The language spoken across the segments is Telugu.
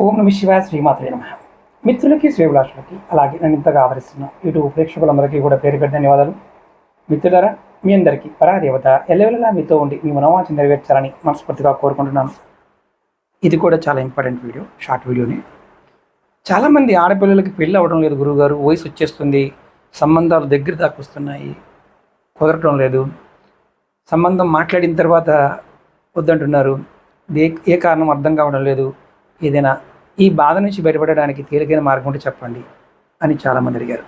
ఓం నమ శివాయ శ్రీమాత్రే నమః. మిత్రులకి శ్రేభిలాషులకి అలాగే నన్ను ఇంతగా ఆదరిస్తున్న యూట్యూబ్ ప్రేక్షకులందరికీ కూడా పేరు పెద్ద ధన్యవాదాలు. మిత్రులారా, మీ అందరికీ పరాదేవత ఎల్లవెల్లలా మీతో ఉండి మీ మనోవాంఛ నెరవేర్చాలని మనస్ఫూర్తిగా కోరుకుంటున్నాను. ఇది కూడా చాలా ఇంపార్టెంట్ వీడియో, షార్ట్ వీడియోని. చాలామంది ఆడపిల్లలకి పెళ్ళి అవ్వడం లేదు గురువుగారు, వయసు వచ్చేస్తుంది, సంబంధాలు దగ్గర దాకా వస్తున్నాయి, కుదరటం లేదు, సంబంధం మాట్లాడిన తర్వాత వద్దంటున్నారు, ఏ కారణం అర్థం కావడం లేదు, ఏదైనా ఈ బాధ నుంచి బయటపడడానికి తేలికైన మార్గం ఉంటే చెప్పండి అని చాలామంది అడిగారు.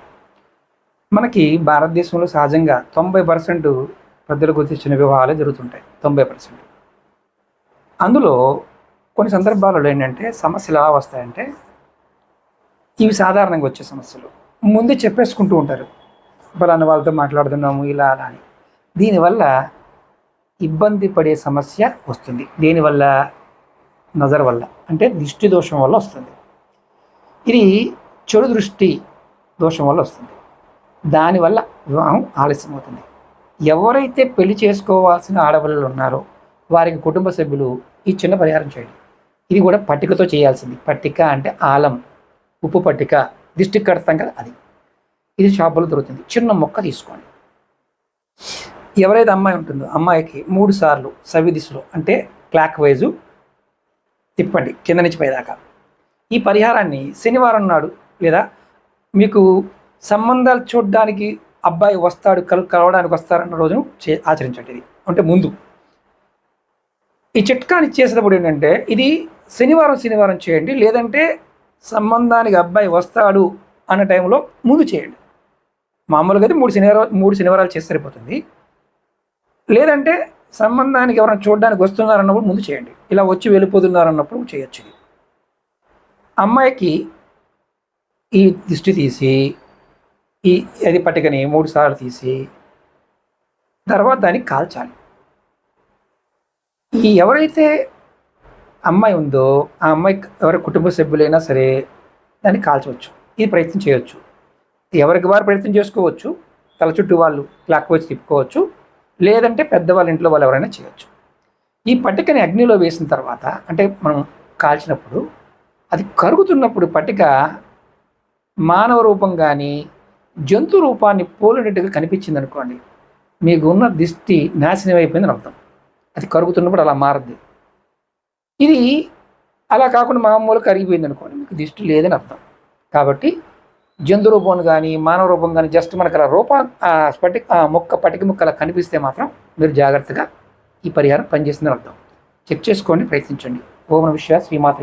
మనకి భారతదేశంలో సహజంగా 90% పెద్దలకు వచ్చిన వివాహాలే జరుగుతుంటాయి. 90%. అందులో కొన్ని సందర్భాలలో ఏంటంటే సమస్యలు ఎలా వస్తాయంటే, ఇవి సాధారణంగా వచ్చే సమస్యలు ముందే చెప్పేసుకుంటూ ఉంటారు, ఫలానా వాళ్ళతో మాట్లాడుతున్నాము ఇలా అలా అని. దీనివల్ల ఇబ్బంది పడే సమస్య వస్తుంది. దీనివల్ల నజర్ వల్ల, అంటే దృష్టి దోషం వల్ల వస్తుంది. ఇది చెడు దృష్టి దోషం వల్ల వస్తుంది. దానివల్ల వివాహం ఆలస్యం అవుతుంది. ఎవరైతే పెళ్లి చేసుకోవాల్సిన ఆడపిల్లలు ఉన్నారో వారికి కుటుంబ సభ్యులు ఈ చిన్న పరిహారం చేయండి. ఇది కూడా పట్టికతో చేయాల్సింది. పట్టిక అంటే ఆలం, ఉప్పు పట్టిక, దిష్టికి కడతాం కదా అది. ఇది షాపులో దొరుకుతుంది. చిన్న మొక్క తీసుకోండి. ఎవరైతే అమ్మాయి ఉంటుందో అమ్మాయికి 3 సార్లు సవ్యదిశలో అంటే క్లాక్ వైజు తిప్పండి, కింద నుంచి పైదాకా. ఈ పరిహారాన్ని శనివారం నాడు లేదా మీకు సంబంధాలు చూడడానికి అబ్బాయి వస్తాడు, కలవడానికి వస్తారన్న రోజును ఆచరించండి. ఇది అంటే ముందు ఈ చిట్కాని చేసేటప్పుడు ఏంటంటే, ఇది శనివారం చేయండి, లేదంటే సంబంధానికి అబ్బాయి వస్తాడు అన్న టైంలో ముందు చేయండి. మామూలుగా అయితే 3 శనివారాలు చేస్తే సరిపోతుంది. లేదంటే సంబంధానికి ఎవరైనా చూడడానికి వస్తున్నారన్నప్పుడు ముందు చేయండి. ఇలా వచ్చి వెళ్ళిపోతున్నారన్నప్పుడు చేయొచ్చు. అమ్మాయికి ఈ దిష్టి తీసి ఈ అది పట్టికని 3 సార్లు తీసి తర్వాత దాన్ని కాల్చాలి. ఈ ఎవరైతే అమ్మాయి ఉందో ఆ అమ్మాయి ఎవరి కుటుంబ సభ్యులైనా సరే దాన్ని కాల్చవచ్చు. ఈ ప్రయత్నం చేయవచ్చు. ఎవరికి వారు ప్రయత్నం చేసుకోవచ్చు. తల చుట్టూ వాళ్ళు క్లాక్ వైజ్ తిప్పుకోవచ్చు, లేదంటే పెద్దవాళ్ళ ఇంట్లో వాళ్ళు ఎవరైనా చేయవచ్చు. ఈ పట్టికని అగ్నిలో వేసిన తర్వాత, అంటే మనం కాల్చినప్పుడు అది కరుగుతున్నప్పుడు పట్టిక మానవ రూపం కానీ జంతు రూపాన్ని పోలినట్టుగా కనిపించింది అనుకోండి, మీకు ఉన్న దిష్టి నాశనం అయిపోయిందని అర్థం. అది కరుగుతున్నప్పుడు అలా మారద్ది. ఇది అలా కాకుండా మామూలుగా కరిగిపోయింది అనుకోండి, మీకు దిష్టి లేదని అర్థం. కాబట్టి జంతు రూపం కానీ మానవ రూపం కానీ జస్ట్ మనకు అలా రూపం పట్టిక ముక్క అలా కనిపిస్తే మాత్రం మీరు జాగ్రత్తగా ఈ పరిహారం పనిచేస్తుందని అర్థం. చెక్ చేసుకోండి, ప్రయత్నించండి. ఓం నమః శివాయ శ్రీమాత్రే.